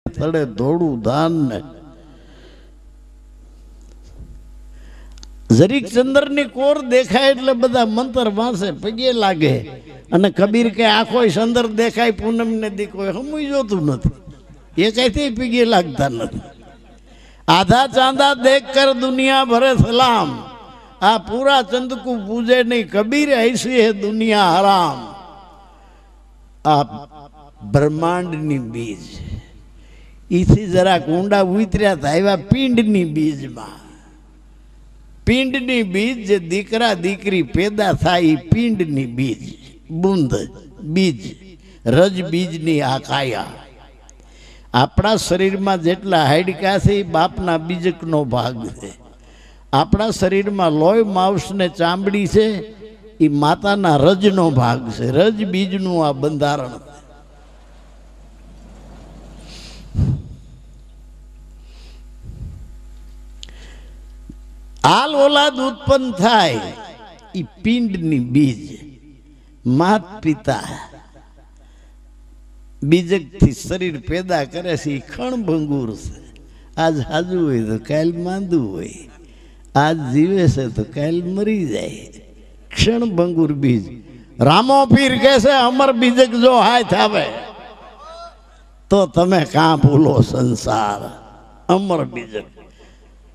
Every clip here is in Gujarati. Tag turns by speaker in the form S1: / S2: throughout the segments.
S1: તળે ધોળું ધાન ને જરીક ચંદ્ર ની કોર દેખાય એટલે બધા મંતર વાંસે પગે લાગે અને કબીર કે આખો ચંદ્ર દેખાય પૂનમ ને દીકો હમુય જોતું નથી એ કઈથી પગે લાગતા નથી। आधा चांदा देख कर दुनिया भरे सलाम आ पूरा चंद को पूजे नहीं कबीर ऐसी है दुनिया हराम। आ ब्रह्मांड नी बीज इसी जरा कुंडा उतर्या था पिंड नी बीज में पिंड नी बीज जे दीकरा दीकरी पैदा था पिंड नी बीज बूंद बीज रज बीज नी आकाया। अपना शरीर में जेटला हाडका से बापना बीजकनो भाग है। अपना शरीर में लोय मांस ने चामड़ी से ई माताना रजनो भाग से रज बीजनु आ बंधारण। आल औलाद उत्पन्न थाय ई पिंडनी बीज मात पिता बीजक थी शरीर पैदा करे से क्षण भंगुर से आज हाजू हो तो काल मांदू हो आज जीवे से तो काल मरी जाए क्षण भंगुर बीज। रामो पीर कैसे अमर बीजक जो हाय थावे तो तमे कहाँ भूलो संसार अमर बीजक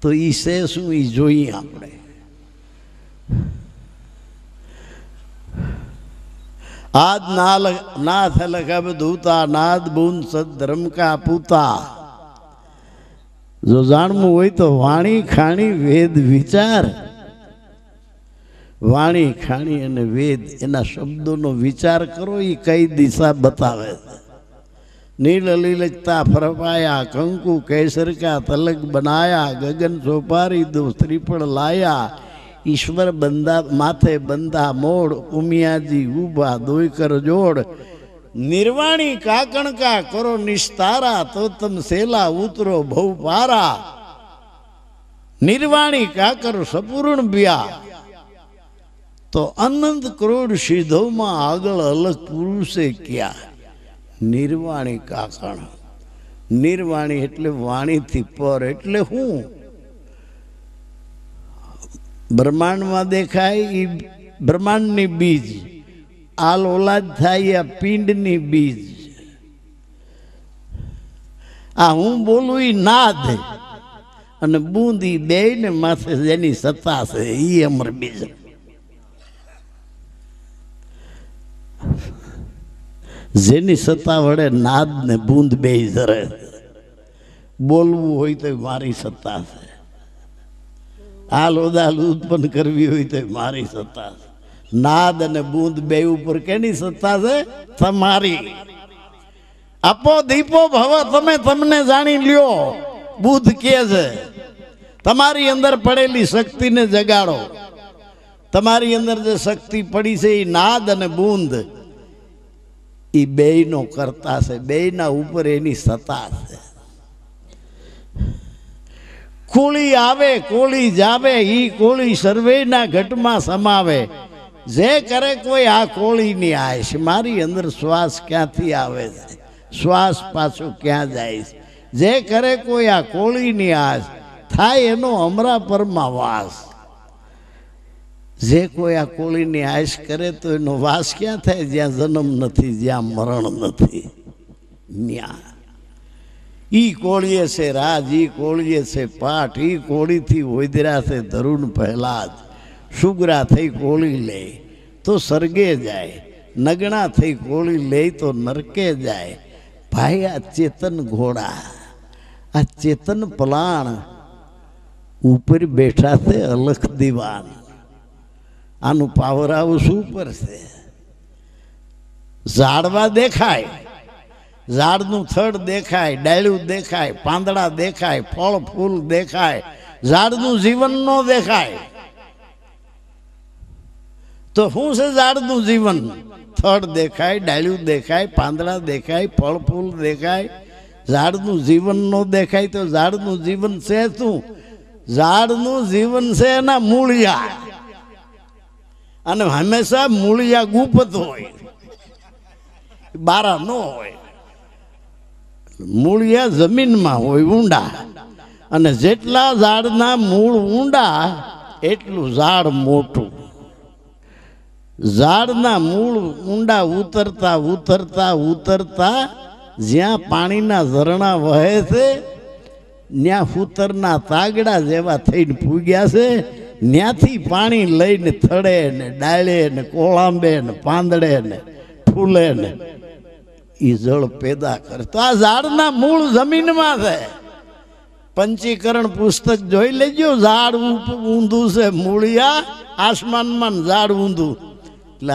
S1: तो इसे शू जोई आपणे। आज नाथ लखब धूता नाद बूंद सद धर्म का पूता। जो जाणवू होय तो वाणी खाणी वेद विचार वाणी खाणी अने वेद एना शब्दों विचार करो ये कई दिशा बतावे। नील लीलकता फरमाया कंकु केसर का तलक बनाया गगन सोपारी दो श्रीफल लाया। ईश्वर बंदा माथे बंदा मोड़ उमिया जी उबा दोई कर जोड़। निर्वाणी काकण का करो निस्तारा तो तम सेला उतरो भव पारा। निर्वाणी काकर सपूर्ण बिया तो अनंत करोड़ सिद्धों में आगल अलग पुरुषे क्या। निर्वाणी काकण निर्वाणी एटले वाणी थी पर एटले हूँ ब्रह्मांड में देखाय ब्रह्मांड नी बीज आल औलाद थाय या पिंड नी बीज। आ हूँ बोलू नाद अने बूंदी बे ने माथे जेनी सत्ता से ई अमर बीज। जेनी सत्ता वड़े नाद ने बूंद बे जरे बोलवू होय तो मारी सत्ता से आल ओदाल उत्पन्न करवी हुई तो मारी सत्ता से। नाद ने बूंद बे ऊपर केनी सत्ता से तमारी। अपो दीपो भव तमे तमने जानी लियो बुध के छे तमारी अंदर पड़ेली शक्ति ने जगाड़ो। तमारी अंदर जो शक्ति पड़ी से नाद ने बूंद ई बेयनो करता से बेयना ऊपर एनी सत्ता से। कोली आवे कोली जावे ई कोली सर्वे ना घट में समावे। जे करे कोई आ कोली नहीं आए मारी अंदर श्वास क्या थी आवे श्वास पाछो क्या जाए। जे करे कोई आ कोली नहीं आए थाय एनो अमरा परमा वास। जे कोई आ कोली नहीं आयस करे तो एनो वास क्या थाय ज्या जन्म नहीं ज्या मरण नहीं न्या। ई कोळीए से राज ई कोळीए से पाठ ई कोड़ी थी वैदरा से धरुण पहलाद। सुगरा थई कोળી ले तो स्वर्गे जाए नगणा थई कोળી ले तो नरके जाए। भाई आ चेतन घोड़ा आ चेतन पलाण ऊपर बैठा थे अलख दीवान। आनु पावर हाउस ऊपर से झाड़वा देखाय झाड़नु थड़ देखाय डाळू देखाय પાંદડા देखाय फल फूल देखाय झाड़नु जीवन नो देखाय। तो हूँ से झाड़नु जीवन थड़ देखाय डाळू देखाय પાંદડા देखाय फल फूल देखाय झाड़नु जीवन नो देखाय। तो झाड़नु जीवन से तू झाड़नु जीवन से ना मूलिया अने हमेशा मूलिया गुप्त होय बारा नो होय। મૂળિયા જમીનમાં હોય ઊંડા, અને જેટલા ઝાડના મૂળ ઊંડા એટલું ઝાડ મોટું. ઝાડના મૂળ ઊંડા ઉતરતા ઉતરતા ઉતરતા જ્યાં પાણીના ઝરણા વહે છે ત્યાં ફૂતરના તાગડા જેવા થઈને પૂગ્યા છે. ત્યાંથી પાણી લઈને થડે ને ડાળે ને કોળાંબે ને પાંદડે ને ફૂલે ને એ જળ પેદા કરે. તો આ ઝાડના મૂળ જમીનમાં છે. પંચીકરણ પુસ્તક જોઈ લેજો. ઝાડ ઊંધું છે મૂળિયા આસમાનમાં, ઝાડ ઊંધું. એટલે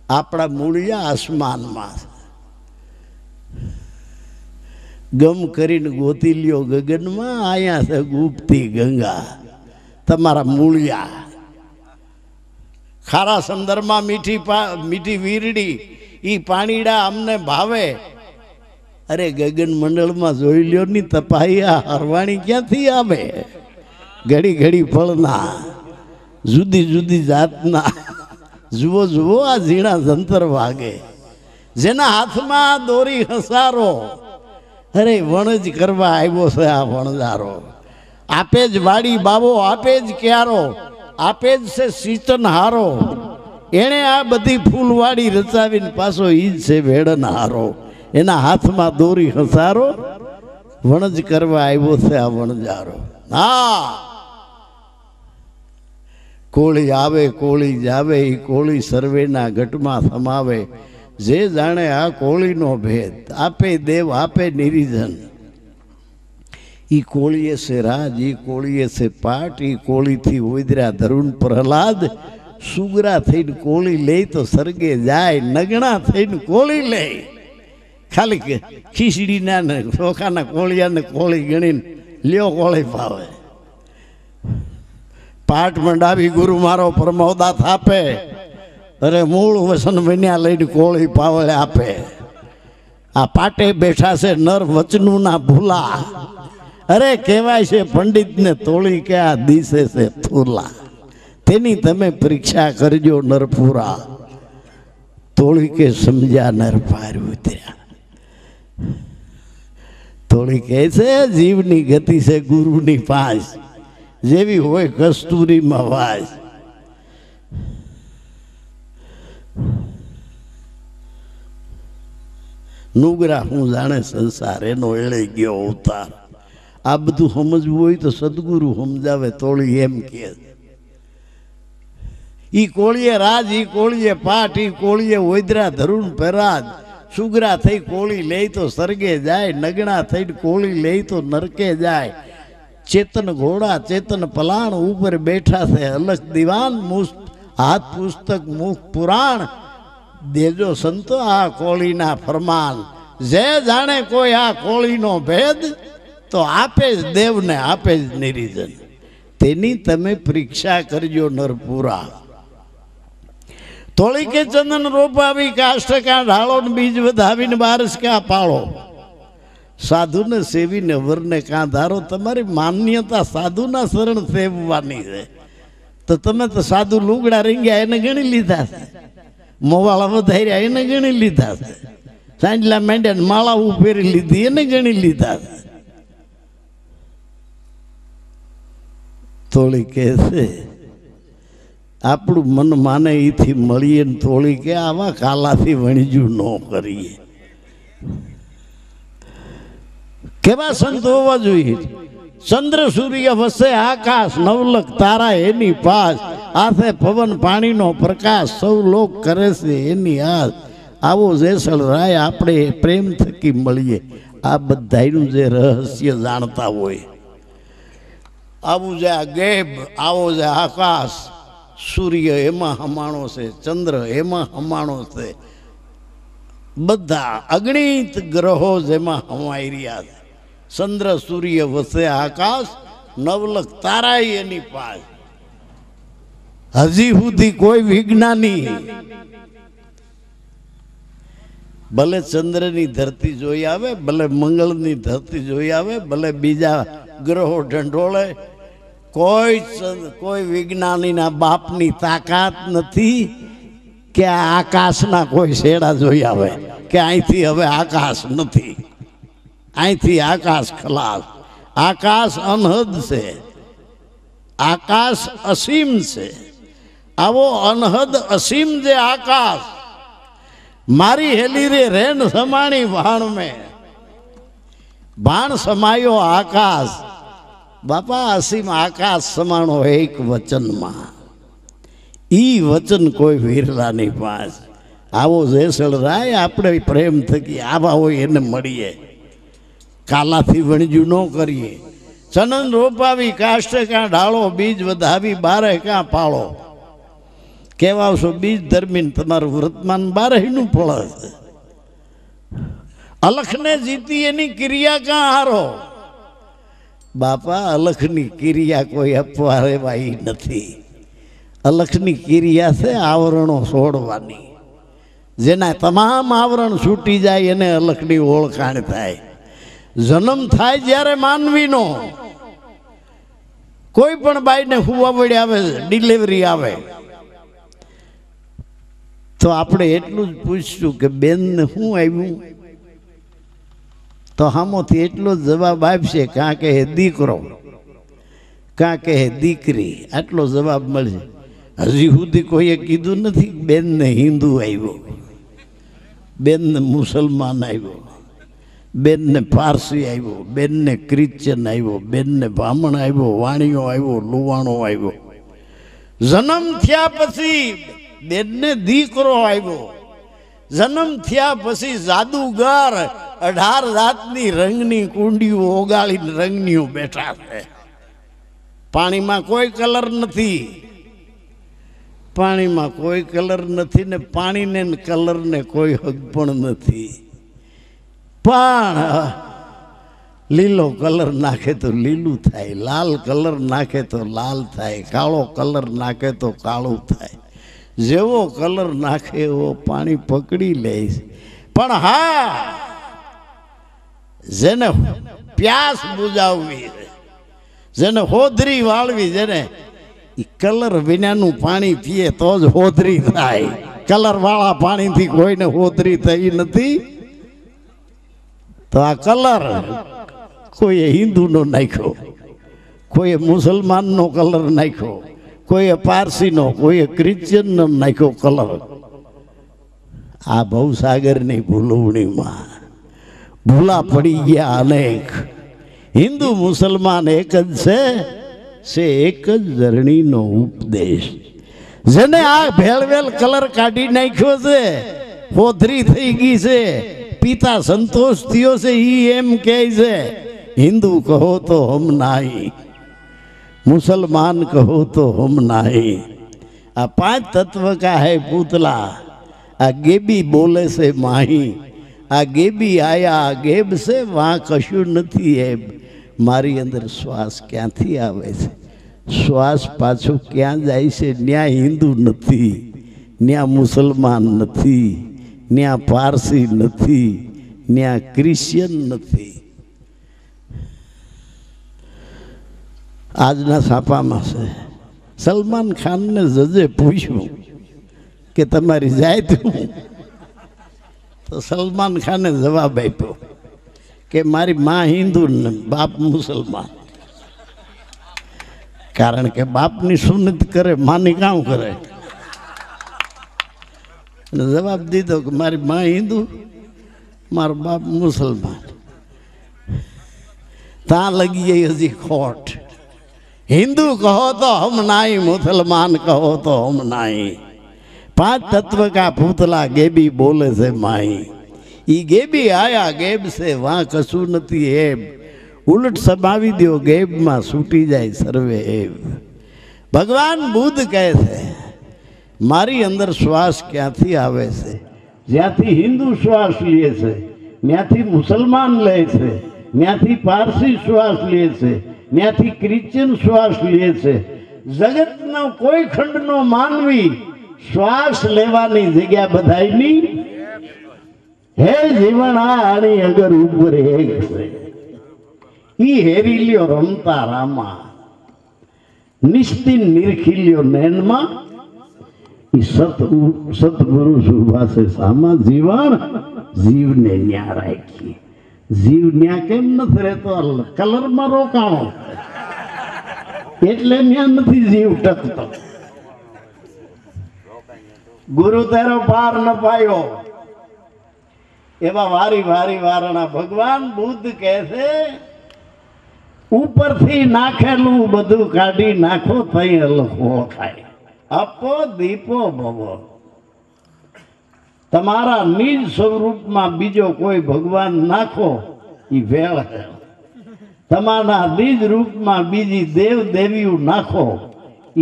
S1: આપણા મૂળિયા આસમાનમાં. ગમ કરીને ગોતી લ્યો ગગનમાં, અહીંયા છે ગુપ્તી ગંગા તમારા મૂળિયા. ખારા સંદરમાં મીઠી વીરડી ઈ પાણીડા અમને ભાવે. અરે ગગન મંડળમાં જોઈ લ્યો ની તપાહિયા હરવાણી ક્યાંથી આવે? ઘડી ઘડી ફળના, જુદી જુદી જાતના. જુઓ જુઓ આ ઝીણા જંતર વાગે, જેના હાથમાં દોરી હસારો. અરે વણજ કરવા આવ્યો છે આ વણજારો. આપે જ વાડી બાવો, આપે જ ક્યારો, આપે જ છે સિંચન હારો. એણે આ બધી ફૂલવાડી રચાવીને પાછો ઈ જ છે વેડન હારો. એના હાથમાં દોરી હસારો, વણજ કરવા આવ્યો છે આ વણજારો. હા, કોળી આવે કોળી જાવે, એ કોળી સર્વેના ઘટમાં સમાવે. જે જાણે આ કોળીનો ભેદ, આપે દેવ આપે નિરીજન. ઈ કોળીએ છે રાજ, ઈ કોળીએ છે પાટ, ઈ કોળીથી ઉદર્યા ધરુણ પ્રહલાદ. સુગરા થઈને કોળી લે તો સરગે જાય, નગણા થઈને કોળી લે. ખાલી ખીચડીના ને ચોખાના કોળિયાને કોળી ગણીને લ્યો કોળી પાવે. પાટ મંડાવી ગુરુ મારો પરમોદા થાપે. અરે મૂળ વસન બન્યા લઈને કોળી પાવળે આપે. આ પાટે બેઠા છે નર વચનું ના ભૂલા. અરે કહેવાય છે પંડિતને તોળી કે આ દિશે છે થૂલા. તેની તમે પરીક્ષા કરજો નરપુરા. તોળી કે સમજ્યા નર પાર ઉતર્યા. તોળી કહે છે જીવની ગતિ છે ગુરુની પાસ, જેવી હોય કસ્તુરીમાં વાસ. નુગરા હું જાણે સંસાર, એનો એળે ગયો અવતાર. આ બધું સમજવું હોય તો સદગુરુ સમજાવે. તોળી એમ કે ઈ કોળીએ રાજ, ઈ કોળીએ પાટ, ઈ કોળીએ ઓદરા ધરુણ પેરાજ. સુગરા થઈ કોળી લે તો સરગે જાય, નગણા થઈને કોળી લે તો નરકે જાય. ચેતન ઘોડા ચેતન પલાણ ઉપર બેઠા છે અલખ દીવાન. હાથ પુસ્તક મુખ પુરાણ, દેજો સંતો આ કોળીના ફરમાન. જે જાણે કોઈ આ કોળીનો ભેદ, તો આપે જ દેવને આપે જ નિરીજન. તેની તમે પરીક્ષા કરજો નરપુરા. તોળી કે ચંદન રોપાવી, કાષ્ઠ કા ઢાળો, બીજ વધાવીને બારસ કા પાળો. સાધુને સેવીને વરને કાં ધારો. તમારી માન્યતા સાધુના શરણ સેવવાની છે. તો તમે તો સાધુ લુગડા રીંગ્યા એને ગણી લીધા છે, મોવાળા વધાર્યા એને ગણી લીધા છે, સાંજલા માંડ્યા માળા ઉપેરી લીધી એને ગણી લીધા છે. તોળી કે છે આપણું મન માને એથી મળીએ ને. તોળી કે આવા કાલાથી વણીજું ન કરીએ. કેવા સંત હોવા જોઈએ? ચંદ્ર સૂર્ય વસે આકાશ, નવલખ તારા એની પાસ. આથે પવન પાણીનો પ્રકાશ, સૌ લોક કરે છે એની આસ. આવો જેસલ રાય આપણે પ્રેમ થકી મળીએ. આ બધાનું જે રહસ્ય જાણતા હોય. આવું જે આ ગેબ, આવો જે આકાશ, સૂર્ય એમાં હમાણો છે, ચંદ્ર એમાં હમાણો છે. બધા અગણિત ગ્રહો જેમાં હમાઈ રહ્યા છે. ચંદ્ર સૂર્ય વસે આકાશ, નવલખ તારાય એની પાસ. હજી સુધી કોઈ વિજ્ઞાની ભલે ચંદ્રની ધરતી જોઈ આવે, ભલે મંગળની ધરતી જોઈ આવે, ભલે બીજા ગ્રહો ઢંઢોળે, કોઈ વિજ્ઞાનીના બાપની તાકાત નથી કે આ આકાશના કોઈ શેડા જોઈ આવે કે અહીંથી હવે આકાશ નથી. અહીંથી આકાશ ખલાસ. આકાશ અનહદ છે, આકાશ અસીમ છે. આવો અનહદ અસીમ જે આકાશ મારી હેલી રે રેન સમાણી ભાણ મેં ભાણ સમાયો આકાશ. બાપા અસીમ આકાશ સમાણો એક વચનમાં. ઈ વચન કોઈ વીરલાની પાસ. આવો જેસલ રાય આપણે પ્રેમ થકી આવા હોય એને મળીએ. કાલાથી વણજ્યું ન કરીએ. ચનન રોપાવી કાષ્ટ કાં ઢાળો, બીજ વધાવી બારે કાં પાળો. કહેવાશો બીજ ધર્મીને તમારું વર્તમાન બારહીનું ફળ હશે. અલખને જીતી એની ક્રિયા કાં હારો. બાપા અલખની ક્રિયા કોઈ અપવા રેવાય નથી. અલખની ક્રિયા છે આવરણો છોડવાની. જેના તમામ આવરણ છૂટી જાય એને અલખની ઓળખાણ થાય. જન્મ થાય જ્યારે માનવીનો, કોઈ પણ બાઈને હુવાવડી આવે, ડિલિવરી આવે, તો આપણે એટલું જ પૂછશું કે બેનને શું આવ્યું, તો હામોથી એટલો જ જવાબ આપશે, કાં કે દીકરો, કાં કે દીકરી. આટલો જવાબ મળશે. હજી સુધી કોઈએ કીધું નથી બેનને હિન્દુ આવ્યો, બેનને મુસલમાન આવ્યો, બેનને પારસી આવ્યો, બેનને ક્રિશ્ચન આવ્યો, બેનને બ્રાહ્મણ આવ્યો, વાણિયો આવ્યો, લુવાણો આવ્યો. જન્મ થયા પછી બેનને દીકરો આવ્યો. જન્મ થયા પછી જાદુગર 18 જાતની રંગની કુંડીઓ ઓગાળીને રંગનીઓ બેઠા છે. પાણીમાં કોઈ કલર નથી, પાણીમાં કોઈ કલર નથી ને પાણીને કલરને કોઈ હક પણ નથી. પણ લીલો કલર નાખે તો લીલું થાય, લાલ કલર નાખે તો લાલ થાય, કાળો કલર નાખે તો કાળું થાય. જેવો કલર નાખે એવો પાણી પકડી લે. પણ હા, જેને પ્યાસ બુજાવવી, જેને હોધરી વાળવી, જેને કલર વિનાનું પાણી પીએ તો જ હોધરી થાય. કલર વાળા પાણીથી કોઈને હોધરી થઈ નથી. તો આ કલર કોઈએ હિન્દુનો નાખ્યો, કોઈએ મુસલમાનનો કલર નાખ્યો, કોઈએ પારસીનો, કોઈએ ક્રિશ્ચિયનનો નાખ્યો કલર. આ ભવસાગરની ભૂલવણીમાં ભૂલા પડી ગયા અનેક. હિન્દુ મુસલમાન એક જ છે એક જ ધરણીનો ઉપદેશ. જેને આ ભેળવેલ કલર કાઢી નાખ્યો છે, હોધરી થઈ ગઈ છે, પિતા સંતોષ થયો છે, ઈ એમ કહે છે હિન્દુ કહો તો હમ નાહી, मुसलमान कहो तो हम नहीं. आ 5 तत्व का है पुतला, आ गेबी बोले से माही. आ गेबी आया गेब से वहाँ कशु नहीं है. मारी अंदर श्वास क्या थी आवे से, श्वास पाछो क्या जाए से. न्या हिंदू नहीं, न्या मुसलमान नहीं, न्या पारसी नहीं, न्या क्रिश्चियन नहीं. આજના છાપામાં છે, સલમાન ખાનને જજે પૂછ્યું કે તમારી જાત શું, તો સલમાન ખાને જવાબ આપ્યો કે મારી માં હિન્દુ ને બાપ મુસલમાન. કારણ કે બાપની સુન્નત કરે, માની કામ કરે. જવાબ દીધો કે મારી માં હિન્દુ, મારો બાપ મુસલમાન. ત્યાં લગી ગઈ હજી ખોટ. हिंदू कहो तो हम नहीं, मुसलमान कहो तो हम नहीं. 5 तत्व का पुतला गेबी बोले से माई. ई गेबी आया गेब से वहाँ कशु नहीं एब. उलट समावी दो गेब में सूटी जाए सर्वे एब. भगवान बुद्ध कहते मारी अंदर श्वास क्या थी आवे से. ज्याथी हिंदू श्वास लिए से, न्याथी मुसलमान ले से, न्याथी पारसी श्वास लिए से, न्याथी क्रिश्चियन श्वास લે છે. જગતનો કોઈ ખંડનો માનવી શ્વાસ લેવાની જગ્યા બધાયની હે જીવન આણી અગર ઉપર એક છે. ઈ હેરી લ્યો રમતા રામા, નિશ્ચિન નિરખી લ્યો નૈનમાં. ઈ સતગુરુ સુભાષે સામા જીવન જીવને ન્યા રાખી. જીવ ન્યા કેમ નથી રહેતો? કલરમાં રોકાણો એટલે ન્યા નથી જીવ ટકતો. ગુરુ તારો પાર ન પાયો એવા વારી વારી વારણા ભગવાન બુદ્ધ કહે છે ઉપરથી નાખેલું બધું કાઢી નાખો તઈ અલખો થાય. આપો દીપો ભવો. તમારા નિજ સ્વરૂપમાં બીજો કોઈ ભગવાન નાખો એ વેળ છે. તમારા નિજ રૂપમાં બીજી દેવ દેવીઓ નાખો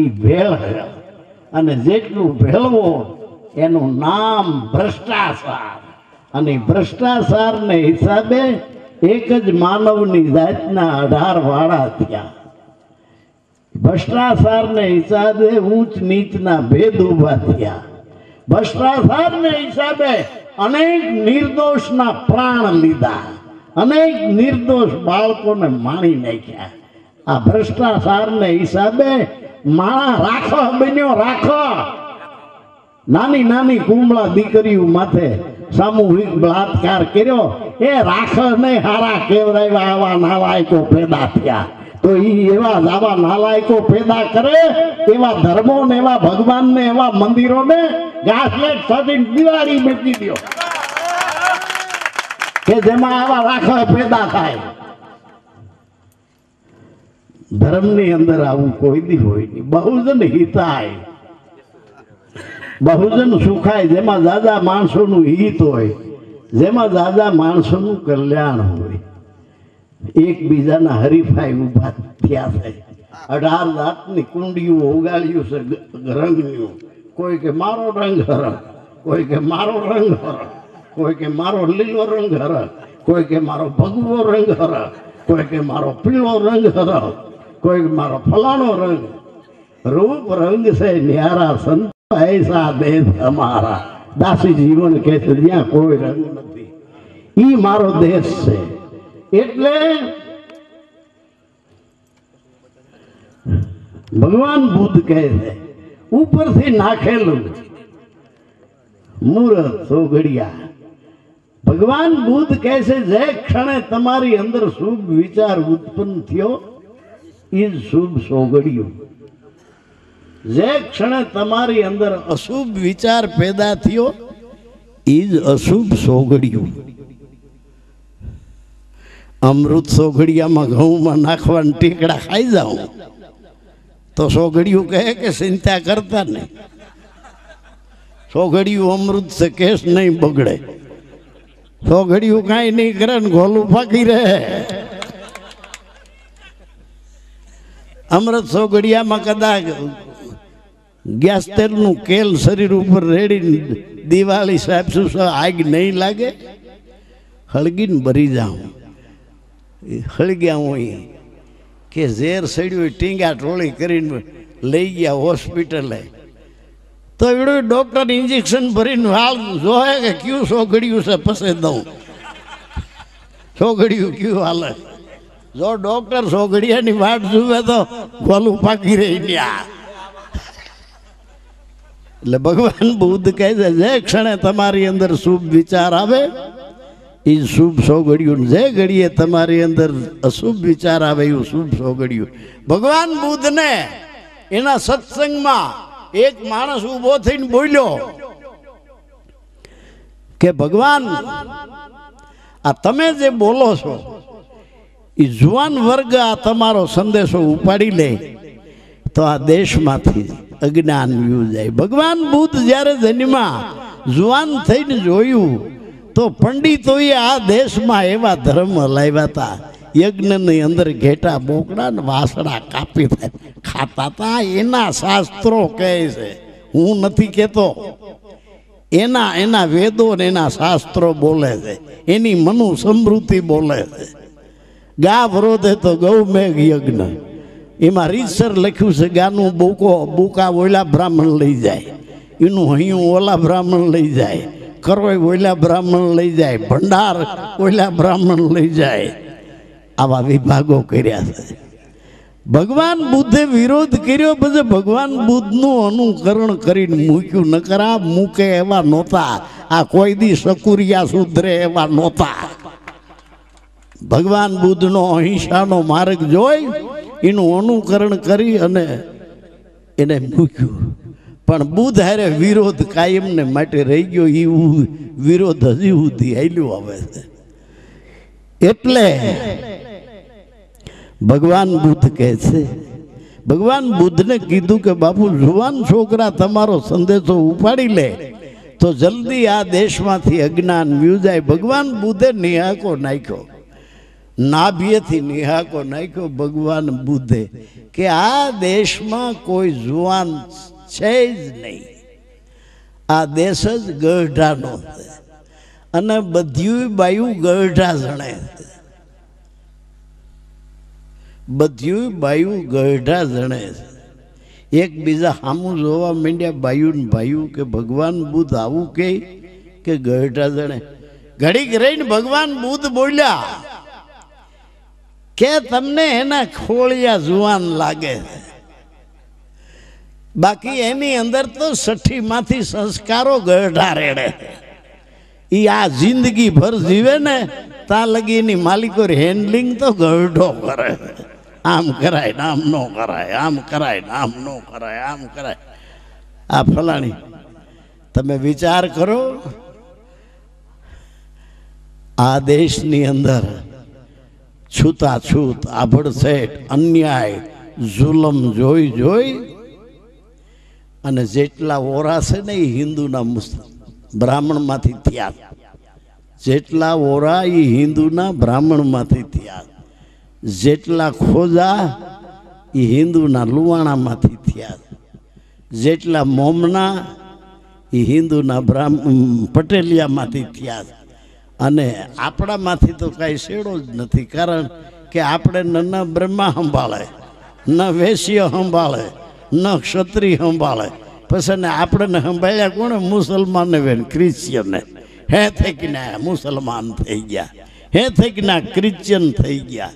S1: એ ભેળ છે. અને જેટલું ભેળવો એનું નામ ભ્રષ્ટાચાર. અને ભ્રષ્ટાચારને હિસાબે એક જ માનવની જાતના 18 વાળા થયા. ભ્રષ્ટાચારને હિસાબે ઊંચ નીચના ભેદ ઉભા થયા. ભ્રષ્ટાચારને હિસાબે અનેક નિર્દોષના પ્રાણ લીધા. અનેક નિર્દોષ બાળકોને માણી નાખ્યા. આ ભ્રષ્ટાચારને હિસાબે માણા રાખો બન્યો રાખો. નાની નાની કુમળા દીકરીઓ માથે સામૂહિક બળાત્કાર કર્યો. એ રાખો નહીં હારા કેવરાવ્યા આવા નાલાયકો પેદા થયા. તો એવા આવા નાલાયકો પેદા કરે એવા ધર્મો ને એવા ભગવાન ને એવા મંદિરો ને ઘાસલેટ સાધીને દિવાળી મૂકી દો કે જેમાં આવા રાખો પેદા થાય. ધર્મની અંદર આવું કોઈ દી હોય નહીં. બહુજન હિતાય, બહુજન સુખાય. જેમાં દાદા માણસોનું હિત હોય, જેમાં દાદા માણસોનું કલ્યાણ હોય. એકબીજાના હરીફાઈ ઉભા થયા છે. 18 જાતની કુંડીઓ ઉગાડ્યું છે રંગનું. કોઈ કે મારો રંગ હરણ, કોઈ કે મારો રંગ હરણ, કોઈ કે મારો લીલો રંગ હરણ, કોઈ કે મારો ભગવો રંગ હરણ, કોઈ કે મારો પીળો રંગ હરણ, કોઈ મારો ફલાણો રંગ. રૂપ રંગ છે ન્યારા સંત ऐसा देश हमारा. दासी जीवन કહે છે જ્યાં કોઈ રંગ નથી ઈ મારો દેશ છે. એટલે ભગવાન બુદ્ધ કહે છે ઉપરથી નાખેલું મૂરત સોગડિયા. ભગવાન બુદ્ધ કહે છે જે ક્ષણે તમારી અંદર શુભ વિચાર ઉત્પન્ન થયો એ જ શુભ સોગડિયું. જે ક્ષણે તમારી અંદર અશુભ વિચાર પેદા થયો એ જ અશુભ સોગડિયું. અમૃત સોગડિયામાં ઘઉંમાં નાખવાના ટીકડા ખાઈ જાઉં તો સોગડિયું કહે કે ચિંતા કરતા નહીં, સોગડિયું અમૃત છે કેસ નહીં બગડે. સોગડિયું કાંઈ નહીં કરે ને ગોલું ફાકી રહે. અમૃત સોગડિયામાં કદાચ ગેસ તેલનું કેલ શરીર ઉપર રેડીને દિવાળી સાહેબ શું આગ નહીં લાગે, હળગીને ભરી જાઉં. હળગ્યા હોય કે ઝેર સડ્યું ટીંગા ટોળી કરીને લઈ ગયા હોસ્પિટલે તો એવડું ડૉક્ટર ઇન્જેક્શન ભરીને હાલ જોવે કે ક્યું સોગડિયું છે પછી દઉં. સોગડિયું ક્યું હાલે? જો ડૉક્ટર સોગડિયાની વાટ જુએ તો ગોલું પાકી રહી ગયા. એટલે ભગવાન બુદ્ધ કહે છે જે ક્ષણે તમારી અંદર શુભ વિચાર આવે એ શુભ સોગડિયું. જે ઘડીએ તમારી અંદર અશુભ વિચાર આવે એવું શુભ સોગડિયું. ભગવાન બુદ્ધને એના સત્સંગમાં એક માણસ ઊભો થઈને બોલ્યો કે ભગવાન આ તમે જે બોલો છો એ જુવાન વર્ગ આ તમારો સંદેશો ઉપાડી લે તો આ દેશમાંથી અજ્ઞાન વ્યુ જાય. ભગવાન બુદ્ધ જ્યારે જન્મા જુવાન થઈને જોયું તો પંડિતોએ આ દેશમાં એવા ધર્મ હલાવ્યા હતા. યજ્ઞની અંદર ઘેટા બોકડા ને વાસણા કાપી ખાતા હતા. એના શાસ્ત્રો કહે છે, હું નથી કહેતો. એના વેદો ને એના શાસ્ત્રો બોલે છે. એની મનુ સમૃદ્ધિ બોલે છે. ગા વરોધે તો ગૌમેઘ યજ્ઞ. એમાં રીતસર લખ્યું છે ગાનું બુકા ઓલા બ્રાહ્મણ લઈ જાય, એનું હૈયું ઓલા બ્રાહ્મણ લઈ જાય, કરોય ઓલા બ્રાહ્મણ લઈ જાય, ભંડાર ઓલા બ્રાહ્મણ લઈ જાય. આવા વિભાગો કર્યા છે. ભગવાન બુદ્ધે વિરોધ કર્યો, પછી ભગવાન બુદ્ધનું અનુકરણ કરીને મૂક્યું. નકર આ મૂકે એવા નહોતા. આ કોઈ દી સકુરિયા સુધરે એવા નહોતા. ભગવાન બુદ્ધનો અહિંસાનો માર્ગ જોઈ એનું અનુકરણ કરી અને એને મૂક્યું. પણ બુદ્ધ હારે વિરોધ કાયમને માટે રહી ગયો. એ વિરોધ હજી સુધી હાલ્યો આવે છે. એટલે ભગવાન બુદ્ધ કહે છે, ભગવાન બુદ્ધને કીધું કે બાપુ જુવાન છોકરા તમારો સંદેશો ઉપાડી લે તો જલ્દી આ દેશમાંથી અજ્ઞાન વ્યું જાય. ભગવાન બુદ્ધે નિહાકો નાખ્યો, નાભિયેથી નિહાકો નાખ્યો ભગવાન બુદ્ધે કે આ દેશમાં કોઈ જુવાન છે જ નહીં. આ દેશ જ ગઢાનો છે અને બધ્યું બાયું ગઢા જણે છે. બધ્યું બાયું ગઢા જણે છે. એકબીજા સામું જોવા માંડ્યા બાયું ને ભાયું કે ભગવાન બુદ્ધ આવું કે ગઢા જણે. ઘડીક રહીને ભગવાન બુદ્ધ બોલ્યા કે તમને એના ખોળિયા જુવાન લાગે છે, બાકી એની અંદર તો 60માંથી સંસ્કારો ગઢા રેડે. એ આ જિંદગી ભર જીવે ને ત્યાં લગી એની માલિકો હેન્ડલિંગ તો ગઢો કરે. આમ કરાય ને આમ નો કરાય, આમ કરાય ને આમ નો કરાય, આમ કરાય. આ ફલાણી તમે વિચાર કરો, આ દેશની અંદર છૂતાછૂત આભડસેટ અન્યાય જુલમ જોઈ જોઈ અને જેટલા ઓરા છે ને એ હિન્દુના બ્રાહ્મણમાંથી થયા. જેટલા ઓરા એ હિન્દુના બ્રાહ્મણમાંથી થયા. જેટલા ખોજા એ હિન્દુના લુવાણામાંથી થયા. જેટલા મોમના એ હિન્દુના પટેલિયામાંથી થયા. અને આપણામાંથી તો કાંઈ શેડો જ નથી, કારણ કે આપણે ન બ્રહ્મા સંભાળે, ન વૈશ્ય સંભાળે, ન ક્ષત્રિય સંભાળે. પછી ને આપણે સંભાળ્યા કોણે? મુસલમાનને વેન ક્રિશ્ચિયનને. હે થઈ કે ના મુસલમાન થઈ ગયા, હે થઈ કે ના ક્રિશ્ચિયન થઈ ગયા.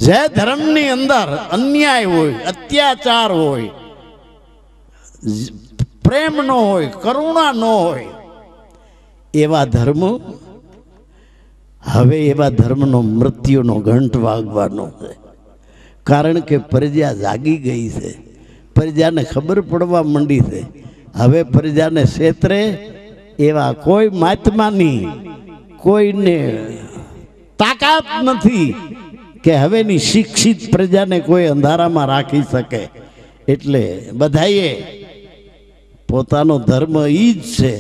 S1: જે ધર્મની અંદર અન્યાય હોય, અત્યાચાર હોય, પ્રેમ ન હોય, કરુણા ન હોય, એવા ધર્મ હવે એવા ધર્મનો મૃત્યુનો ઘંટ વાગવાનો છે. કારણ કે પ્રજા જાગી ગઈ છે, પ્રજાને ખબર પડવા માંડી છે. હવે પ્રજાને ક્ષેત્રે એવા કોઈ મહાત્માની કોઈને તાકાત નથી કે હવેની શિક્ષિત પ્રજાને કોઈ અંધારામાં રાખી શકે. એટલે બધાએ પોતાનો ધર્મ ઈ જ છે.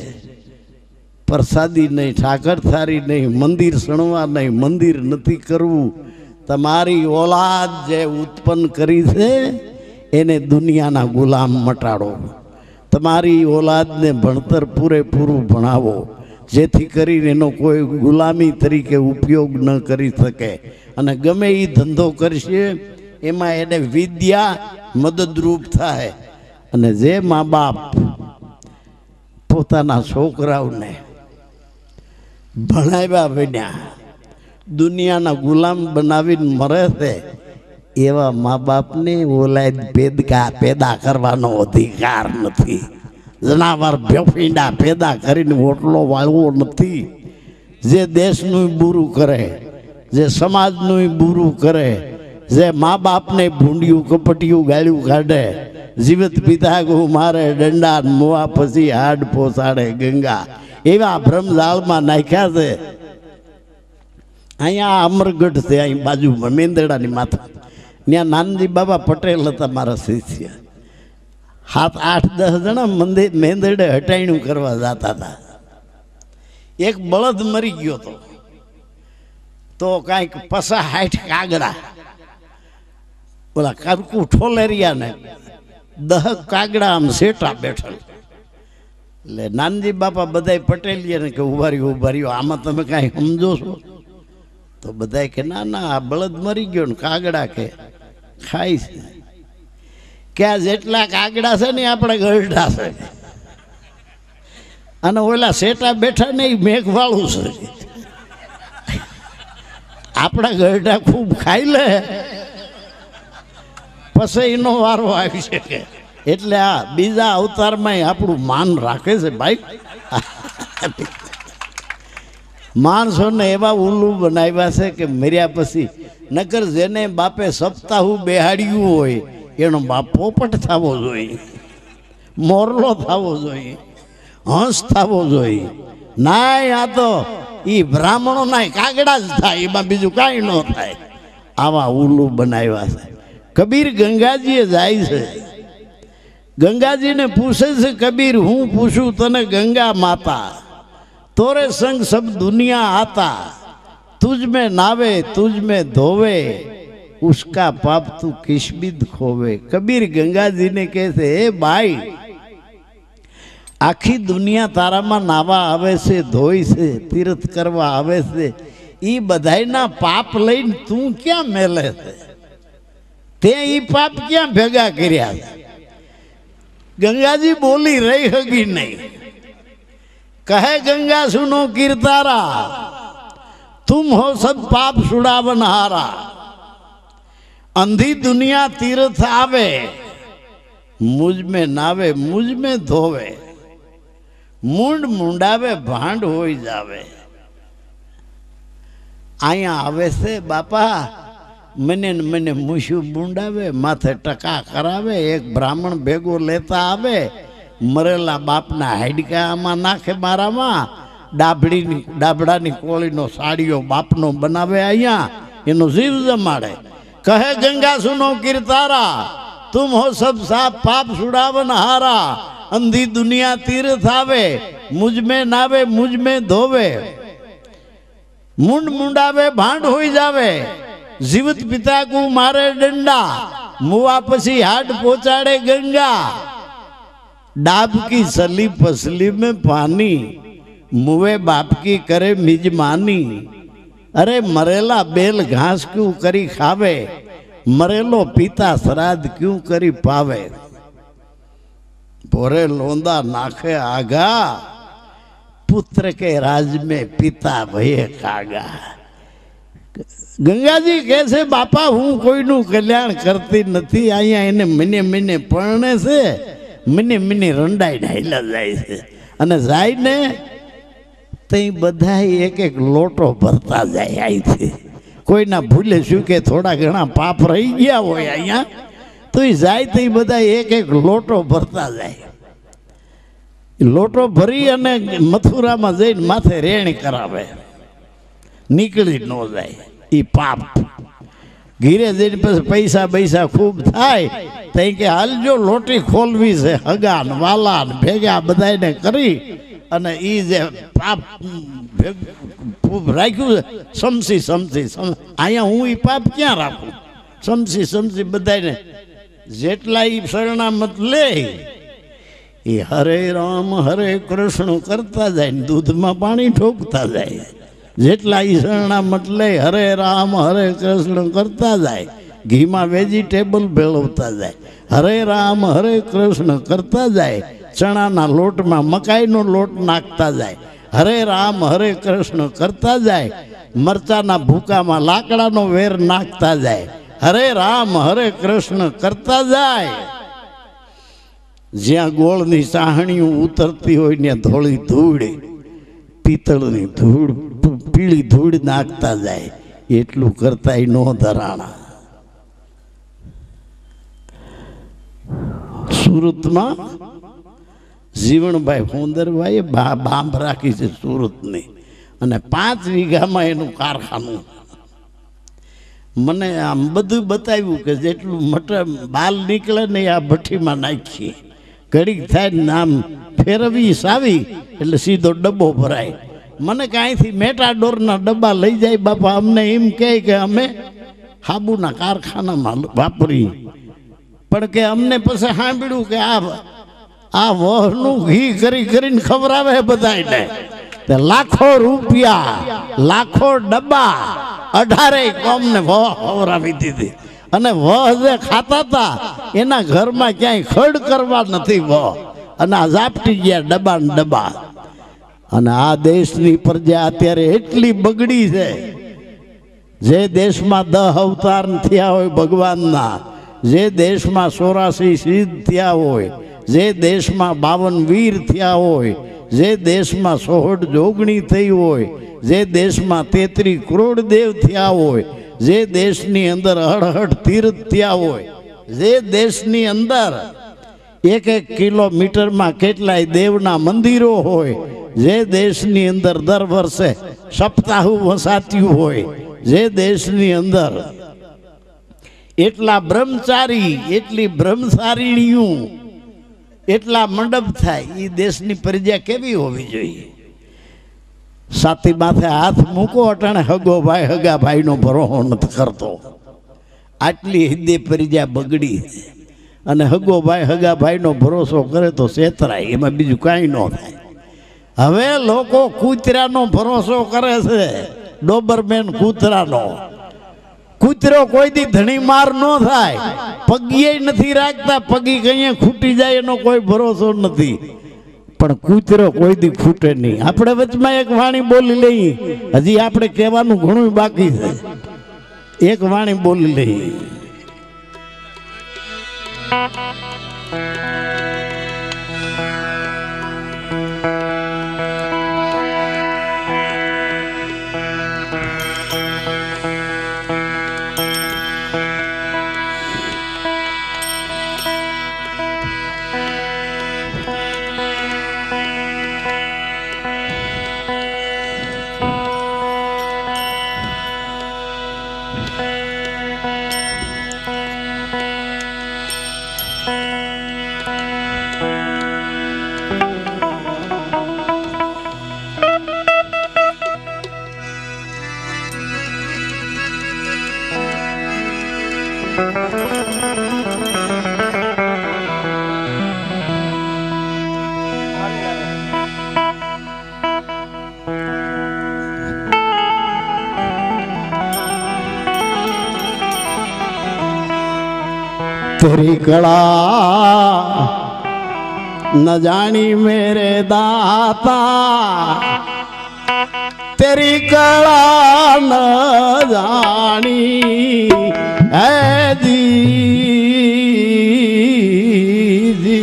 S1: પ્રસાદી નહીં, ઠાકર થારી નહીં, મંદિર સણવા નહીં, મંદિર નથી કરવું. તમારી ઓલાદ જે ઉત્પન્ન કરી છે એને દુનિયાના ગુલામ મટાડો. તમારી ઓલાદને ભણતર પૂરેપૂરું ભણાવો, જેથી કરીને એનો કોઈ ગુલામી તરીકે ઉપયોગ ન કરી શકે. અને ગમે એ ધંધો કરશે એમાં એને વિદ્યા મદદરૂપ થાય. અને જે મા બાપ પોતાના છોકરાઓને ભણાવ્યા વિના દુનિયાના ગુલામ બનાવીને મરે છે, એવા મા બાપને ઓલાદ પેદા કરવાનો અધિકાર નથી. જનાવર ભેફીંડા પેદા કરીને ઓટલો વાળવો નથી. જે દેશનું બુરું કરે, જે સમાજનું બુરું કરે, જે મા બાપને ભૂંડિયું કપટિયું ગાળ્યું કાઢે, જીવિત પિતા ગુ મારે દંડા મોવા પછી હાડ પોસાડે ગંગા, એવા ભ્રમજાળમાં નાખ્યા છે. અહીંયા અમરગઢ છે, અહીં બાજુમાં મેંદરડાની માથા, ત્યાં નાનજી બાબા પટેલ હતા મારા શિષ્ય. 7-8-10 જણા મેંદરડે હટાયણું કરવા જતા હતા. એક બળદ મરી ગયો હતો તો કાંઈક 50-60 કાગડા ઓલા કારકુ ઠોલેરિયા ને 10 કાગડા આમ સેટા બેઠા. એટલે નાનજી બાપા બધા પટેલિયાને કે ઉભાર્યો આમાં તમે કાંઈ સમજો છો? તો બધા કે ના ના, આ બળદ મરી ગયો ને કાગડા કે ખાય છે. કે આ જેટલા કાગડા છે ને આપણે ગરડા છે, અને ઓલા સેટા બેઠા ને એ મેઘવાળું છે. આપણા ગરડા ખૂબ ખાઈ લે પછી એનો વારો આવી શકે. એટલે આ બીજા અવતારમાં આપણું માન રાખે છે ભાઈ. માણસોને એવા ઉલ્લુ બનાવ્યા છે કે મર્યા પછી નકર જેને બાપે સપ્તાહું બેહાડ્યું હોય એનો બાપ પોપટ થવો જોઈએ, મોરલો થવો જોઈએ, હંસ થવો જોઈએ. નાય આ તો એ બ્રાહ્મણો ના કાગડા જ થાય, એમાં બીજું કાંઈ ન થાય. આવા ઉલ્લુ બનાવ્યા છે. કબીર ગંગાજીએ જાય છે, ગંગાજીને પૂછે છે, કબીર હું પૂછું તને ગંગા માતા, तोरे संग सब दुनिया आता, तुझ में नावे तुझ में धोवे, उसका पाप तू किस बिद खोवे. कबीर गंगा जी ने कहते हे भाई, आखी दुनिया तारा में नावा आवे से, धोई से, तीर्थ करवा आवे से, ई बधाई ना पाप लईने तू क्या मेले से, ते ई पाप क्या भेगा कर्या. गंगा जी बोली रही हगी नहीं. कहे गंगा सुनो कीर्तारा, तुम हो सब पाप छुड़ावनहारा. अंधी दुनिया तीर्थ आवे, मुझ में नावे मुझ में धोवे, मुंड मुंडावे भांड हो जावे. आया आवे से बापा मने मने मुशु मुंडावे, माथे टका करावे, एक ब्राह्मण भेगो लेता आवे, मरेला बापना हाडका आमा नाखे मारामा, डाबड़ानी कोळीनो साड़ियो बापनो बनावे अहींया एनो जीव जमाड़े. कहे गंगा सुनो कीर्तारा, तुम हो सब साप पाप छुड़ावनहारा. अंधी दुनिया तीर्थ आवे, मुझ में नावे मुझ में धोवे, मुंड मुंडावे भांड हो जावे. जीवित पिता को मारे डंडा, मुआ पसी हाड पहुंचाड़े गंगा. डाब की सली पसली में पानी, मुवे बाप की करे मिजमानी. अरे मरेला बेल घास क्यों करी खावे, मरेलो पिता श्राद्ध क्यों करी पावे. भोरे लोंदा नाखे आगा, पुत्र के राज में पिता भये कागा. गंगाजी कैसे बापा हूँ कोई नु कल्याण करती नथी, आया इने महीने महीने परणे से, महीने महीने रंडाई ढाईला जाए छे. अने जाय ने तई बधाई एक एक लोटो भरता जाए. आई थी कोई ना भूले शू के थोड़ा घना पाप रही गया हो अहींया, तो ई जाय तई बधाई एक एक लोटो भरता जाए. लोटो भरी अने मथुरा में जईने माथे रेणी करावे, निकली न जाए ई पाप. घीरे जईने पछी पैसा बैसा खूब थाय तई के हाल जो लोटी खोलवी से, हगा ने वाला ने भेगा बधाईने करी अने ई जे पाप राख्યું समसी समसी आया हूँ ई पाप क्या राखूं. समसी समसी बधाईने जेटला ई शरणामत ले ई हरे राम हरे कृष्ण करता जाए, दूध में पानी ठोकता जाए. जेटला ई शरणामत ले हरे राम हरे कृष्ण करता जाए, घी में वेजिटेबल भेळवता जाए, हरे राम हरे कृष्ण करता जाए, चना ना लोट में मकाई नो लोट नाखता जाए, हरे राम हरे कृष्ण करता जाए, मरचा ना भूका में लाकड़ा नो वेर नाखता जाए, हरे राम हरे कृष्ण करता जाए. ज्या गोळनी साहणियों उतरती होय ने धोळी धूळ, पीतळनी धूळ, पीળી धूळ नाखता जाए. एटલું કરતાય નો ધરાણા. સુરતમાં જીવણભાઈ હોંદરભાઈએ બાંબ રાખી છે સુરતની, અને 5 વીઘામાં એનું કારખાનું. મને આમ બધું બતાવ્યું કે જેટલું બાલ નીકળે ને આ ભઠ્ઠીમાં નાખીએ, ઘડીક થાય નામ ફેરવી સાવી એટલે સીધો ડબ્બો ભરાય. મને કાંઈથી મેટાડોરના ડબ્બા લઈ જાય બાપા, અમને એમ કહે કે અમે હાબુના કારખાનામાં વાપરી, પણ કે અમને પછી સાંભળ્યું કે આ વહનું ઘી કરી કરીને ખવડાવે બધાને. લાખો રૂપિયા, લાખો ડબ્બા, 18 કોમને વહ ખવડાવી દીધી. અને વહ જે ખાતા હતા એના ઘરમાં ક્યાંય ખડ કરવા નથી વહ, અને આ ઝાપટી ગયા ડબ્બા ને ડબ્બા. અને આ દેશની પ્રજા અત્યારે એટલી બગડી છે, જે દેશમાં 10 અવતાર થયા હોય ભગવાનના, જે દેશમાં 84 સિદ્ધ થયા હોય, જે દેશમાં 52 વીર થયા હોય, જે દેશમાં 16 જોગણી થઈ હોય, જે દેશમાં 33 કરોડ દેવ થયા હોય, જે દેશની અંદર 68 તીર્થ થયા હોય, જે દેશની અંદર 1 કિલોમીટરમાં કેટલાય દેવના મંદિરો હોય, જે દેશની અંદર દર વર્ષે સપ્તાહુ વસાત્યું હોય, જે દેશની અંદર એટલા બ્રહ્મચારી, એટલી બ્રહ્મચારીણીઓ, એટલા મંડપ થાય, એ દેશની પ્રજા કેવી હોવી જોઈએ? સાથી માથે હાથ મૂકો અટાણે હગો ભાઈ હગા ભાઈનો ભરોસો નથી કરતો. આટલી હિદે પ્રજા બગડી અને હગો ભાઈ હગા ભાઈનો ભરોસો કરે તો છેતરાય, એમાં બીજું કાંઈ ન થાય. હવે લોકો કૂતરાનો ભરોસો કરે છે, ડોબરમેન કૂતરાનો. કૂતરો કોઈ દી ધણી માર ન થાય, પગીએ નથી રાખતા, પગી કઈ ખૂટી જાય એનો કોઈ ભરોસો નથી, પણ કૂતરો કોઈ દી ખૂટે નહીં. આપણે વચમાં એક વાણી બોલી લઈ, હજી આપણે કહેવાનું ઘણું બાકી છે. એક વાણી બોલી લઈ. तेरी कला न जानी मेरे दाता, तेरी कला न जानी है जी जी।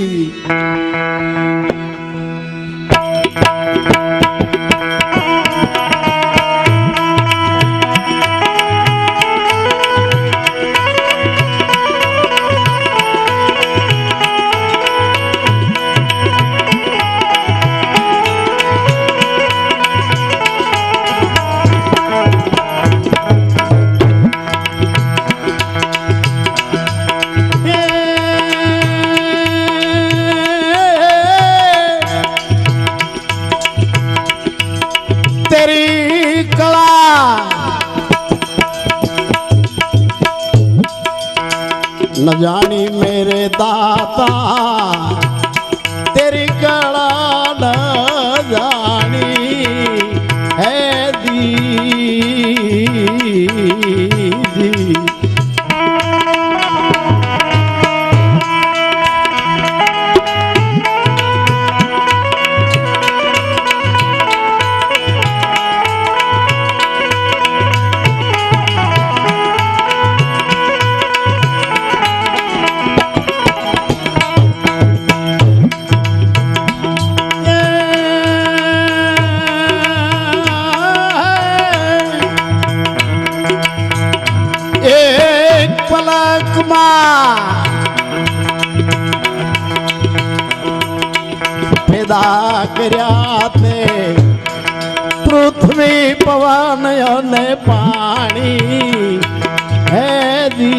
S1: न जानी मेरे दाता, तेरी कला न जानी है दी दी। पैदा कर्या ते पृथ्वी पवन ने पानी है दी।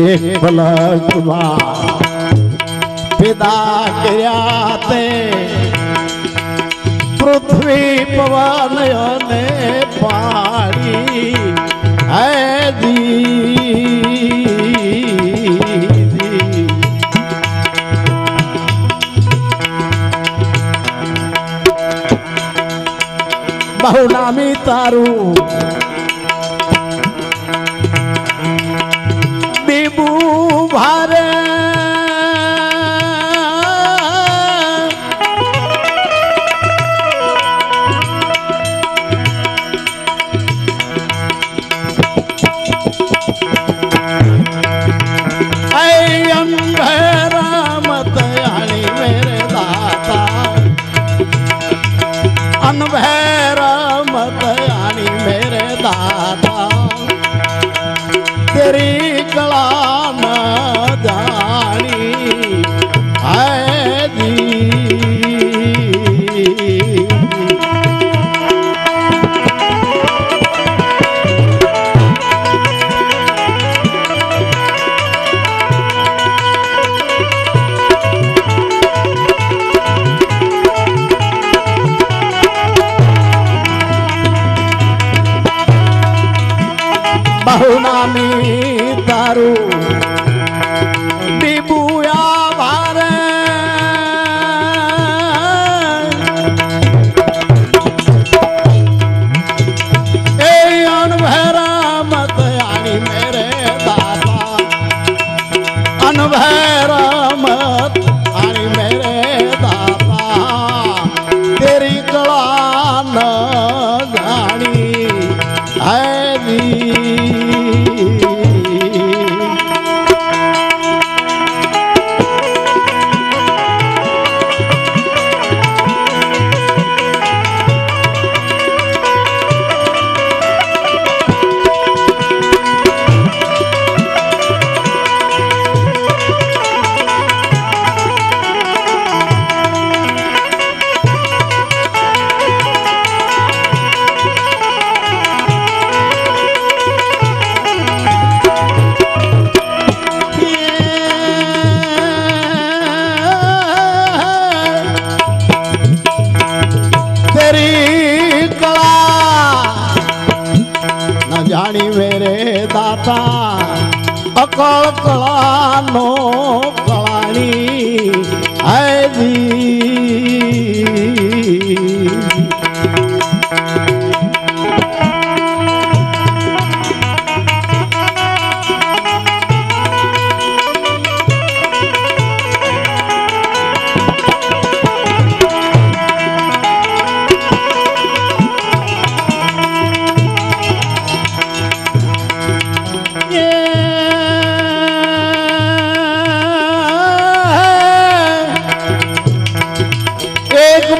S1: एक पलक पैदा कर्या ते पृथ्वी पवन ने पानी है दी। તારું બીબુ ભારે तेरी कला न जानी है जी। बहुनामी तारू बीबुया भारे ए अनभैरा मत आनी मेरे दाता अनभैरा मत आनी मेरे दाता तेरी कला न जानी है नी। जानी मेरे दाता अकल कला नो कलानी है जी।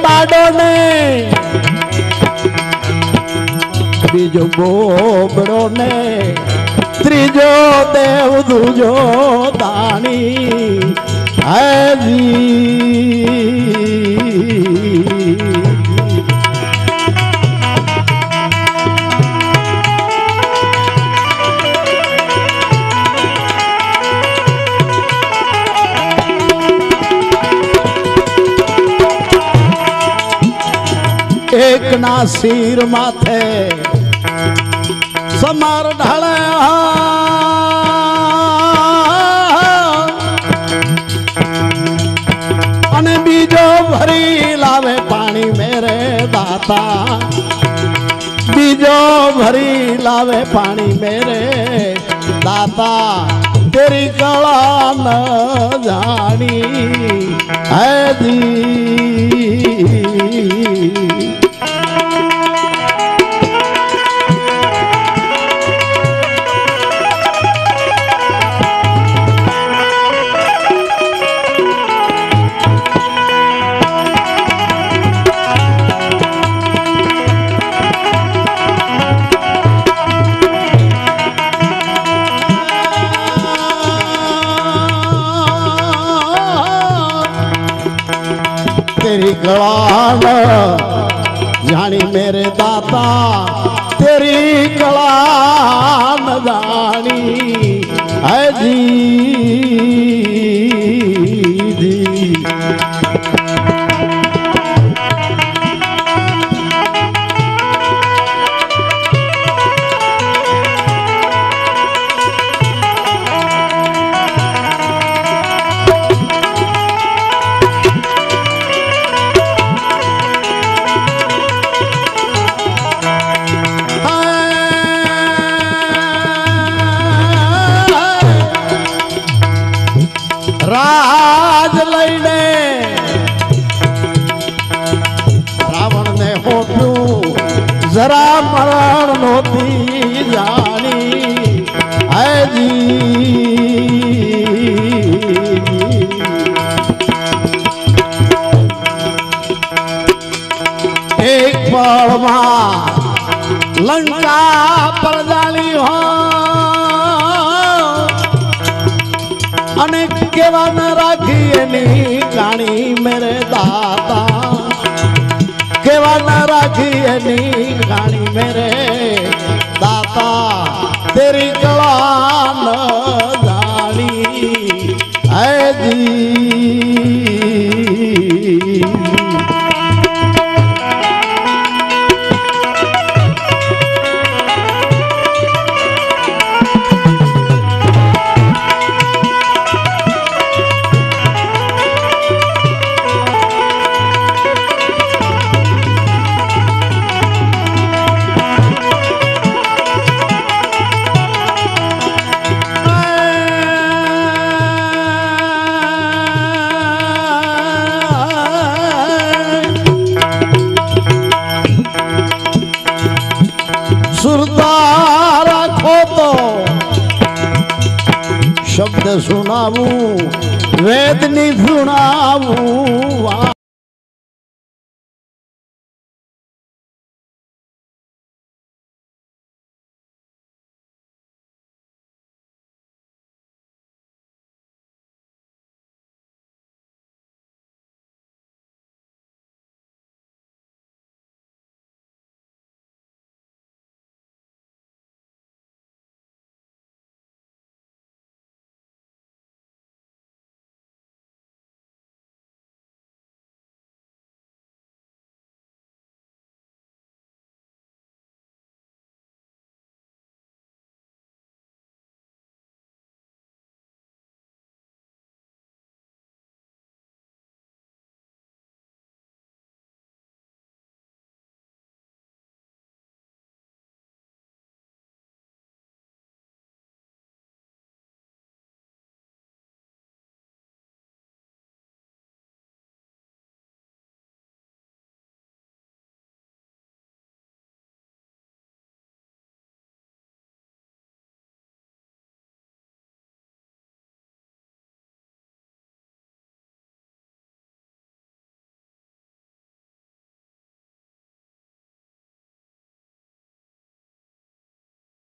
S1: बाडो ने बीजो बोबड़ो ने त्रीजो देव दूजो दानी है जी। एक ना सिर माथे समार ढाले अने बीजो भरी लावे पानी मेरे दाता बीजो भरी लावे पानी मेरे दाता तेरी कला न जानी है जी। तेरी कला न जानी मेरे दाता तेरी कला न जानी है जी। રાજ લઈને રાવણ ને હોપ્યું જરા મરણ નહોતી જાણી એક પળમાં લંકા પર જાળી હો અને કેવા ન રાખી એની કાણી મેરે દાતા કેવા ન રાખી એની કાણી મેરે દાતા તેરી કળા ન જાણી સુરતા રાખો તો શબ્દ સુનાવું વેદની સુનાવું